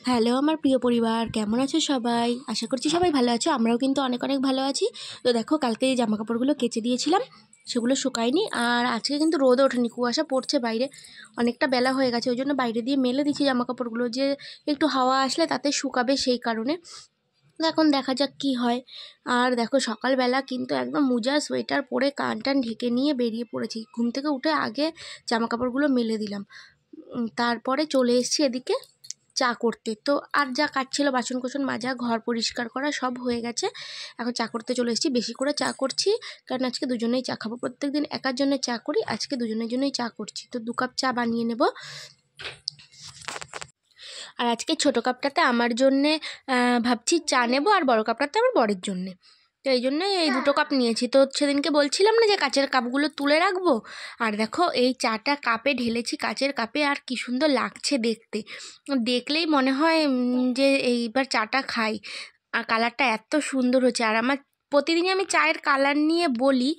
Hello আমার প্রিয় পরিবার, কেমন আছো সবাই? আশা করছি সবাই ভালো আছো। আমরাও কিন্তু অনেক অনেক ভালো আছি। তো দেখো, কালকে এই জামা কাপড়গুলো কেচে দিয়েছিলাম, সেগুলো শুকায়নি। আর আজকে কিন্তু রোদও ওঠেনি, কুয়াশা পড়ছে বাইরে, অনেকটা বেলা হয়ে গেছে। ওই জন্য বাইরে দিয়ে মেলে দিচ্ছি জামা কাপড়গুলো, যে একটু হাওয়া আসলে তাতে শুকাবে, সেই কারণে। তো এখন দেখা যাক কি হয়। আর দেখো, সকালবেলা কিন্তু একদম মোজা সোয়েটার পরে কান টান ঢেকে নিয়ে বেরিয়ে পড়েছি। ঘুম থেকে উঠে আগে জামা কাপড়গুলো মেলে দিলাম, তারপরে চলে এসেছি এদিকে চা করতে। তো আর যা কাজ ছিল, বাসন কোসন মাজা, ঘর পরিষ্কার করা, সব হয়ে গেছে। এখন চা করতে চলে এসেছি। বেশি করে চা করছি, কারণ আজকে দুজনেই চা খাবো। প্রত্যেকদিন একার জন্য চা করি, আজকে দুজনের জন্যই চা করছি। তো 2 কাপ চা বানিয়ে নেব। আর আজকে ছোটো কাপটাতে আমার জন্যে ভাবছি চা নেব, আর বড় কাপটাতে আমার বরের জন্যে। তো এই জন্য এই 2 কাপ নিয়েছি। তো সেদিনকে বলছিলাম না যে কাচের কাপগুলো তুলে রাখবো। আর দেখো, এই চাটা কাপে ঢেলেছি, কাচের কাপে, আর কি সুন্দর লাগছে দেখতে। দেখলেই মনে হয় যে এইবার চাটা খাই। আর কালারটা এত সুন্দর হচ্ছে। আর আমার প্রতিদিনই আমি চায়ের কালার নিয়ে বলি,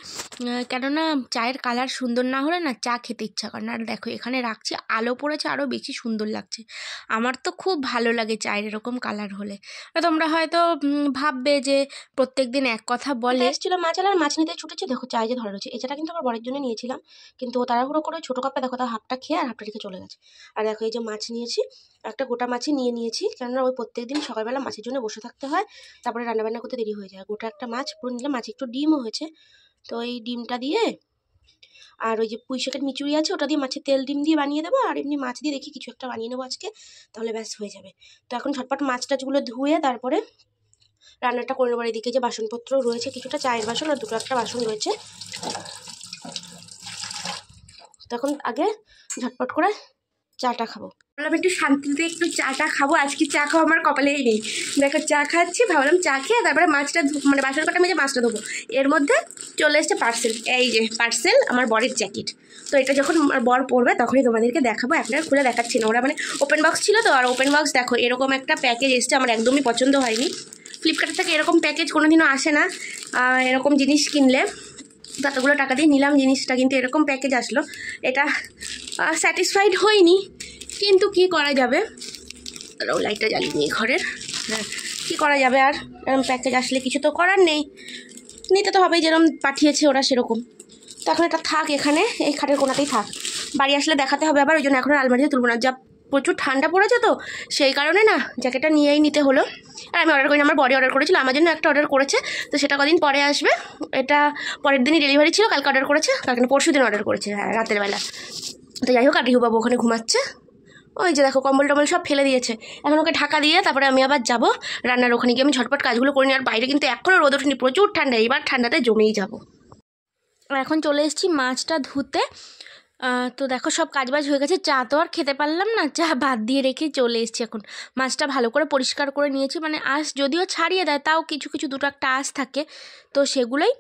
কেননা চায়ের কালার সুন্দর না হলে না চা খেতে ইচ্ছা করে না। আর দেখো, এখানে রাখছি, আলো পড়েছে, আরও বেশি সুন্দর লাগছে। আমার তো খুব ভালো লাগে চায়ের এরকম কালার হলে। তোমরা হয়তো ভাববে যে প্রত্যেক দিন এক কথা বলে। এসেছিল মাছ, আর মাছ নিতে ছুটেছে। দেখো, চায় যে ধরে রয়েছে। এই চাটা কিন্তু আমার বরের জন্য নিয়েছিলাম, কিন্তু ও তাড়াহুড়ো করে ছোটো কাপটা, দেখো, তার হাফটা খেয়ে আর হাফটা রেখে চলে গেছে। আর দেখো, এই যে মাছ নিয়েছি, একটা গোটা মাছই নিয়েছি, কেননা ওই প্রত্যেক দিন সকালবেলা মাছের জন্য বসে থাকতে হয়, তারপরে রান্নাবান্না করতে দেরি হয়ে যায়। গোটা একটা মাছ পুরো নিলে, মাছ একটু ডিমও হয়েছে। তো এই ডিমটা দিয়ে, আর ওই যে পুঁই শাকের মিচুড়ি আছে, ওটা দিয়ে মাছের তেল ডিম দিয়ে বানিয়ে দেবো। আর এমনি মাছ দিয়ে দেখি কিছু একটা বানিয়ে নেবো আজকে, তাহলে ব্যাস হয়ে যাবে। তো এখন ঝটপট মাছ টাছগুলো ধুয়ে তারপরে রান্নাটা করে নেবার। এদিকে যে বাসনপত্র রয়েছে, কিছুটা চায়ের বাসন আর 2 একটা বাসন রয়েছে। তখন আগে ঝটপট করে চাটা খাবো। ভাবলাম একটু শান্তিতে একটু চাটা খাবো। আজকে চা খাওয়া আমার কপালেই নেই। দেখো, চা খাচ্ছি, ভাবলাম চা খেয়ে তারপরে মাছটা মানে বাসন কটা মেজে মাছটা ধোবো। এর মধ্যে চলে এসছে পার্সেল। এই যে পার্সেল, আমার বরের জ্যাকেট। তো এটা যখন আমার বর পরবে তখনই তোমাদেরকে দেখাবো। আপনারা খুলে দেখাচ্ছি না, ওরা মানে ওপেন বক্স ছিল তো। আর ওপেন বক্স দেখো, এরকম একটা প্যাকেজ এসছে, আমার একদমই পছন্দ হয়নি। ফ্লিপকার্ট থেকে এরকম প্যাকেজ কোনোদিনও আসে না। এরকম জিনিস কিনলে ততগুলো টাকা দিয়ে নিলাম জিনিসটা, কিন্তু এরকম প্যাকেজ আসলো। এটা স্যাটিসফাইড হইনি, কিন্তু কি করা যাবে। লাইটটা জ্বালিয়ে নিই ঘরের। হ্যাঁ, কী করা যাবে, আর এরকম প্যাকেজ আসলে কিছু তো করার নেই, নিতে তো হবেই, যেরকম পাঠিয়েছে ওরা সেরকম। তো এখন এটা থাক এখানে, এই খাটের কোনাতেই থাক। বাড়ি আসলে দেখাতে হবে আবার, ওই জন্য এখন আলমারিতে তুলব না। যা প্রচুর ঠান্ডা পড়েছে, তো সেই কারণে না জ্যাকেটটা নিয়েই নিতে হলো। আর আমি অর্ডার করিনি, আমার বডি অর্ডার করেছিল, আমার জন্য একটা অর্ডার করেছে। তো সেটা কদিন পরে আসবে। এটা পরের দিনই ডেলিভারি ছিল, কালকে অর্ডার করেছে, কালকে পরশু দিন অর্ডার করেছে, হ্যাঁ, রাতের বেলা। তো যাই হোক, আর রিহুবাবু ওখানে ঘুমাচ্ছে। ওই যে দেখো, কম্বল টম্বল সব ফেলে দিয়েছে। এখন ওকে ঢাকা দিয়ে তারপরে আমি আবার যাবো রান্নার ওখানে গিয়ে। আমি ঝটপট কাজগুলো করে নিই। আর বাইরে কিন্তু এখনও রোদ ওঠেনি, প্রচুর ঠান্ডা, এবার ঠান্ডাতে জমেই যাবো। এখন চলে এসেছি মাছটা ধুতে। তো দেখো, সব কাজবাজ হয়ে গেছে। চা তো আর খেতে পারলাম না, চা বাদ দিয়ে রেখেই চলে এসেছি। এখন মাছটা ভালো করে পরিষ্কার করে নিয়েছি, মানে আঁশ যদিও ছাড়িয়ে দেয়, তাও কিছু কিছু 2 একটা আঁশ থাকে, তো সেগুলোই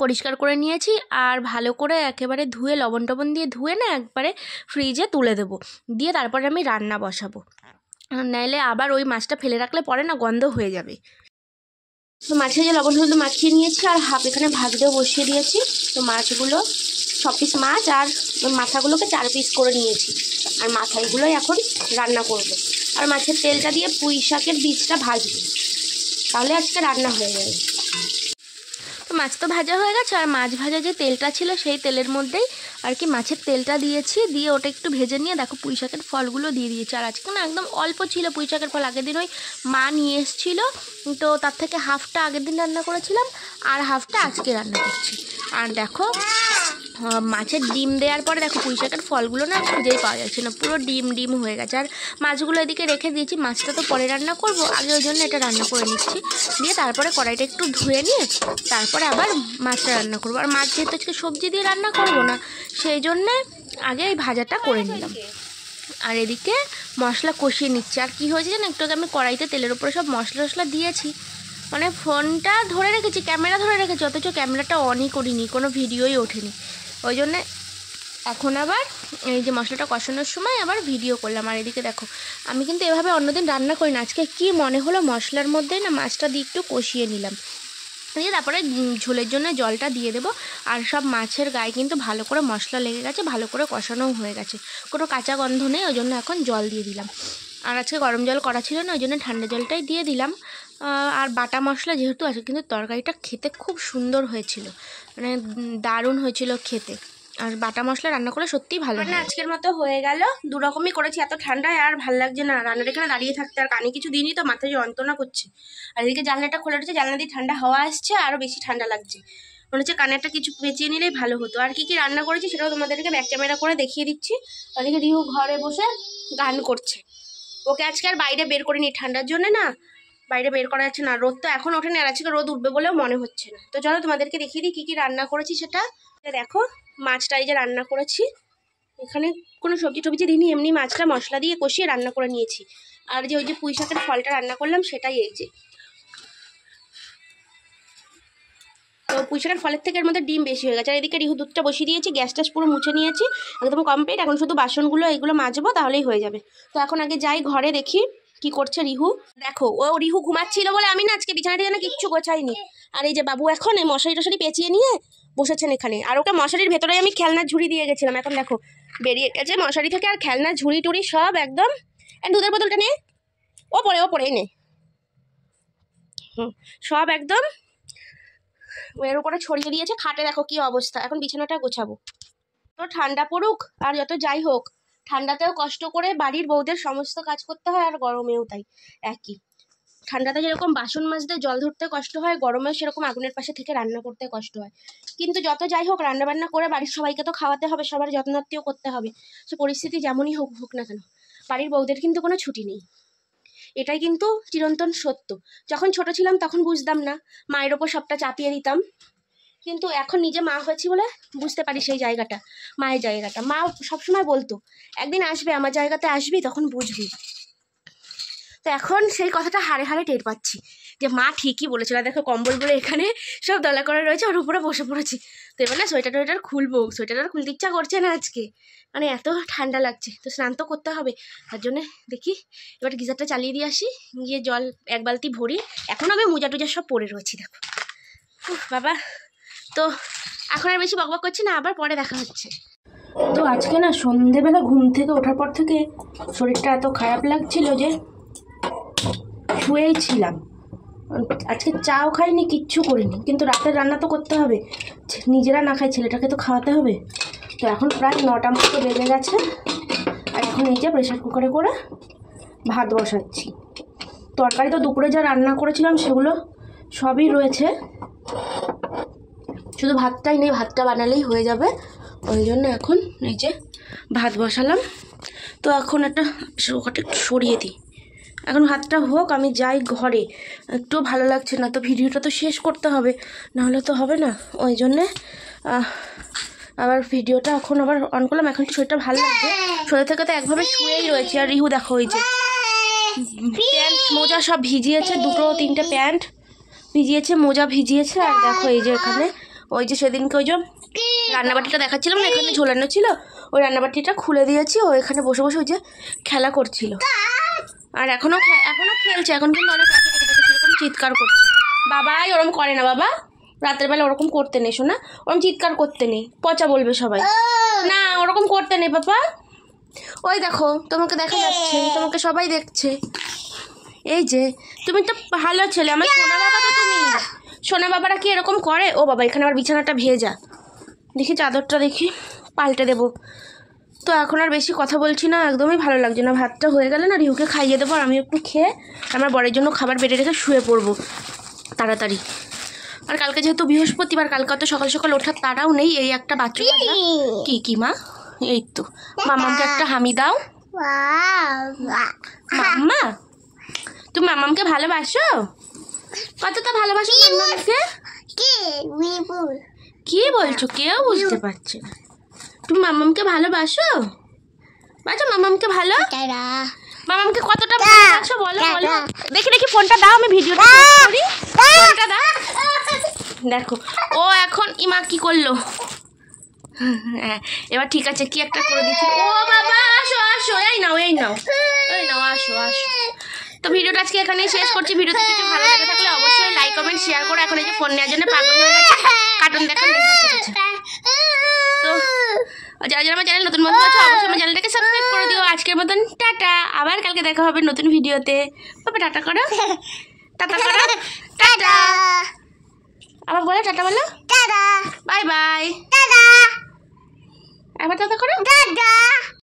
পরিষ্কার করে নিয়েছি। আর ভালো করে একেবারে ধুয়ে, লবণ টবণ দিয়ে ধুয়ে না একবারে ফ্রিজে তুলে দেবো, দিয়ে তারপরে আমি রান্না বসাবো। নাইলে আবার ওই মাছটা ফেলে রাখলে পরে না গন্ধ হয়ে যাবে। তো মাছে যে লবণ হলুদ মাখিয়ে নিয়েছি, আর হাফ এখানে ভাজতেও বসিয়ে দিয়েছি। তো মাছগুলো 6 পিস মাছ, আর মাথাগুলোকে 4 পিস করে নিয়েছি। আর মাথাগুলোই এখন রান্না করব। আর মাছের তেলটা দিয়ে পুঁই শাকের বীজটা ভাজবো, তাহলে আজকে রান্না হয়ে যাবে। তো মাছ তো ভাজা হয়ে গেছে, আর মাছ ভাজা যে তেলটা ছিল সেই তেলের মধ্যেই আর কি মাছের তেলটা দিয়েছি, দিয়ে ওটা একটু ভেজে নিয়ে দেখো পুঁই শাকের ফলগুলো দিয়ে দিয়েছি। আর আজকে না একদম অল্প ছিল পুঁই শাকের ফল, আগের দিন ওই মা নিয়ে এসেছিলো, তো তার থেকে হাফটা আগের দিন রান্না করেছিলাম, আর হাফটা আজকে রান্না করছি। আর দেখো, মাছের ডিম দেওয়ার পরে দেখো পুঁই শাকের ফলগুলো না খুঁজেই পাওয়া যাচ্ছে না, পুরো ডিম ডিম হয়ে গেছে। আর মাছগুলো এদিকে রেখে দিয়েছি, মাছটা তো পরে রান্না করব, আগে ওই জন্য এটা রান্না করে নিচ্ছি। দিয়ে তারপরে কড়াইটা একটু ধুয়ে নিয়ে তারপরে আবার মাছটা রান্না করবো। আর মাছ যেহেতু আজকে সবজি দিয়ে রান্না করব না, সেই জন্যে আগে এই ভাজাটা করে নিলাম। আর এদিকে মশলা কষিয়ে নিচ্ছি। আর কী হয়েছে জানো, একটু আগে আমি কড়াইতে তেলের উপরে সব মশলা টশলা দিয়েছি, মানে ফোনটা ধরে রেখেছি, ক্যামেরা ধরে রেখেছি, অথচ ক্যামেরাটা অনই করিনি, কোনো ভিডিওই ওঠেনি। ওই জন্যে এখন আবার এই যে মশলাটা কষানোর সময় আবার ভিডিও করলাম। আর এদিকে দেখো, আমি কিন্তু এভাবে অন্যদিন রান্না করি না, আজকে কি মনে হলো মশলার মধ্যে না মাছটা দিয়ে একটু কষিয়ে নিলাম, দিয়ে তারপরে ঝোলের জন্য জলটা দিয়ে দেবো। আর সব মাছের গায়ে কিন্তু ভালো করে মশলা লেগে গেছে, ভালো করে কষানোও হয়ে গেছে, কোনো কাঁচা গন্ধ নেই, ওই জন্য এখন জল দিয়ে দিলাম। আর আজকে গরম জল করা ছিল না, ওই জন্য ঠান্ডা জলটাই দিয়ে দিলাম। আর বাটা মশলা যেহেতু আছে, কিন্তু তরকারিটা খেতে খুব সুন্দর হয়েছিল, মানে দারুণ হয়েছিল খেতে। আর বাটা মশলা রান্না করলে সত্যিই ভালো। না আজকের মতো হয়ে গেল, দু রকমই করেছি। এত ঠান্ডায় আর ভালো লাগছে না রান্নার এখানে দাঁড়িয়ে থাকতে, আর কানে কিছু দিনই তো মাথায় যন্ত্রণা করছে। আর এদিকে জানলাটা খুলে উঠেছে, জানলা দিয়ে ঠান্ডা হাওয়া আসছে, আরও বেশি ঠান্ডা লাগছে। মনে হচ্ছে কানেরটা কিছু পেঁচিয়ে নিলেই ভালো হতো। আর কি কি রান্না করেছি সেটাও তোমাদেরকে ব্যাক ক্যামেরা করে দেখিয়ে দিচ্ছি। ওদিকে রিহু ঘরে বসে গান করছে। ওকে আজকে আর বাইরে বের করিনি, ঠান্ডার জন্য না বাইরে বের করা যাচ্ছে না। রোদ তো এখন ওঠেনি, আর আজকে রোদ উঠবে বলেও মনে হচ্ছে না। তো চলো তোমাদেরকে দেখিয়ে দিই কী কী রান্না করেছি সেটা। দেখো মাছটা এই যে রান্না করেছি, এখানে কোনো সবজি টবজি দিইনি, এমনি মাছটা মশলা দিয়ে কষিয়ে রান্না করে নিয়েছি। আর যে ওই যে পুঁই শাকের ফলটা রান্না করলাম সেটাই এই যে। তো পুঁই শাকের ফলের থেকে এর মধ্যে ডিম বেশি হয়ে গেছে। আর এদিকে রিহু দুধটা বসিয়ে দিয়েছি, গ্যাসটা পুরো মুছে নিয়েছি, একদম কমপ্লিট। এখন শুধু বাসনগুলো এইগুলো মাজবো, তাহলেই হয়ে যাবে। তো এখন আগে যাই ঘরে দেখি কি করছে রিহু। দেখো ও রিহু ঘুমাচ্ছিল বলে আমি না আজকে বিছানাটি যেন কিচ্ছু গোছাইনি। আর এই যে বাবু এখন এই মশারি টশারি পেঁচিয়ে নিয়ে বসেছেন এখানে। আর ওকে মশারির ভেতরে আমি খেলনার ঝুড়ি দিয়ে গেছিলাম, এখন দেখো বেরিয়ে গেছে মশারি থেকে। আর খেলনার ঝুড়ি টুড়ি সব একদম। দুধের বোতলটা নে, ও পরে নে, সব একদম এর উপরে ছড়িয়ে দিয়েছে। খাটে দেখো কি অবস্থা। এখন বিছানাটা গোছাবো। তো ঠান্ডা পড়ুক আর যত যাই হোক, ঠান্ডাতেও কষ্ট করে বাড়ির বউদের সমস্ত কাজ করতে হয়, আর গরমেও তাই একই। ঠান্ডাতে যেরকম বাসন মাজতে জল ধরতে কষ্ট হয়, গরমেও সেরকম আগুনের পাশে থেকে রান্না করতে কষ্ট হয়। কিন্তু যত যাই হোক, রান্না বান্না করে বাড়ির সবাইকে তো খাওয়াতে হবে, সবার যত্নাত্তিও করতে হবে। সে পরিস্থিতি যেমনই হোক না কেন, বাড়ির বউদের কিন্তু কোনো ছুটি নেই। এটাই কিন্তু চিরন্তন সত্য। যখন ছোট ছিলাম তখন বুঝতাম না, মায়ের ওপর সবটা চাপিয়ে দিতাম। কিন্তু এখন নিজে মা হয়েছি বলে বুঝতে পারি সেই জায়গাটা, মায়ের জায়গাটা। মা সবসময় বলতো একদিন আসবে আমার জায়গাতে, আসবি তখন বুঝবি। তো এখন সেই কথাটা হাড়ে হাড়ে টের পাচ্ছি যে মা ঠিকই বলেছিল। দেখো কম্বলগুলো এখানে সব দলা করে রয়েছে, ওর উপরে বসে পড়েছি। তো এবার না সোয়েটার টোয়েটার খুলবো, সোয়েটার আর খুলতে ইচ্ছা করছে না আজকে, মানে এত ঠান্ডা লাগছে। তো স্নান তো করতে হবে, তার জন্য দেখি এবার গিজারটা চালিয়ে দিয়ে আসি, গিয়ে জল এক বালতি ভরি। এখন আমি মোজা টুজা সব পরে রয়েছি দেখো। বাবা, তো এখন আর বেশি বকবক করছি না, আবার পরে দেখা হচ্ছে। তো আজকে না সন্ধেবেলা ঘুম থেকে ওঠার পর থেকে শরীরটা এত খারাপ লাগছিল যে শুয়েই ছিলাম। আজকে চাও খাইনি, কিচ্ছু করিনি, কিন্তু রাতের রান্না তো করতে হবে, নিজেরা না খাই ছেলেটাকে তো খাওয়াতে হবে। তো এখন প্রায় 9টা মতো বেজে গেছে। আর এখন এই যে প্রেশার কুকারে করে ভাত বসাচ্ছি। তরকারি তো দুপুরে যা রান্না করেছিলাম সেগুলো সবই রয়েছে, শুধু ভাতটাই নেই, ভাতটা বানালেই হয়ে যাবে। ওই জন্য এখন এই যে ভাত বসালাম। তো এখন একটা সরিয়ে দিই, এখন ভাতটা হোক, আমি যাই ঘরে। একটু ভালো লাগছে না, তো ভিডিওটা তো শেষ করতে হবে, নাহলে তো হবে না। ওই জন্যে আবার ভিডিওটা এখন আবার অন করলাম। এখন শরীরটা ভালো লাগছে, শরীর থেকে তো একভাবে শুয়েই রয়েছে। আর রিহু দেখো ওই যে প্যান্ট মোজা সব ভিজিয়েছে, 2-3টে প্যান্ট ভিজিয়েছে, মোজা ভিজিয়েছে। আর দেখো এই যে এখানে ওই যে সেদিনকে ওই যে রান্নাবাটিটা দেখাচ্ছিলাম না, এখানে ঝোলানো ছিল, ওই রান্নাবাটিটা খুলে দিয়েছি। ও এখানে বসে বসে ওই যে খেলা করছিল, আর এখনো খেলছে। এখন কিন্তু অনেক সেরকম চিৎকার করছে। বাবাই ওরকম করে না, বাবা রাতের বেলা ওরকম করতে নেই শোনা, ওরকম চিৎকার করতে নেই, পচা বলবে সবাই। না ওরকম করতে নেই বাবা। ওই দেখো তোমাকে দেখা যাচ্ছে, তোমাকে সবাই দেখছে। এই যে তুমি তো ভালো ছেলে, আমার সোনা বাবা তো তুমি। সোনা বাবারা কি এরকম করে? ও বাবা, এখানে আমার বিছানাটা ভেজা, দেখি চাদরটা দেখি পাল্টে দেবো। তো এখন আর বেশি কথা বলছি না, একদমই ভালো লাগছে না। ভাতটা হয়ে গেলে না রিহুকে খাইয়ে দেবো, আর আমি একটু খেয়ে আমার বরের জন্য খাবার বেড়ে রেখে শুয়ে পড়বো তাড়াতাড়ি। আর কালকে যেহেতু বৃহস্পতিবার, কালকে তো সকাল সকাল ওঠার তাড়াও নেই। এই একটা বাচ্চা কি মা, এই তো মামামকে একটা হামি দাও। মাম্মা, তুমি মামামকে ভালোবাসো? কতটা ভালোবাসো মামামকে? কি বলছো? কেউ বুঝতে পারছে না। তুমি মামামকে ভালোবাসো? বাসো মামামকে ভালো? মামামকে কতটা ভালোবাসো বলো বলো। দেখি ফোনটা দাও, আমি ভিডিওটা করি। ফোনটা দাও। দেখো ও এখন ইমা কি করলো। হ্যাঁ এবার ঠিক আছে, কি একটা করে দিচ্ছি। ও বাবা আসো আসো, এই নাও আসো। তো ভিডিওটা আজকে এখানেই শেষ করছি। ভিডিওতে কিছু ভালো লেগে থাকলে অবশ্যই লাইক কমেন্ট শেয়ার করো। এখন এই যে ফোন নেওয়ার জন্য পাগল হয়ে গেছে, কার্টুন দেখা তো আর যারা যারা আমার চ্যানেল নতুন বন্ধু আছে অবশ্যই আমার চ্যানেলটাকে সাবস্ক্রাইব করে দিও। আজকের মতন টাটা, আবার কালকে দেখা হবে নতুন ভিডিওতে। বাবা টাটা করো, টাটা করো, টাটা। আবার বলো টাটা, বলো টাটা, বাই বাই, টাটা। আবার টাটা করো, টাটা।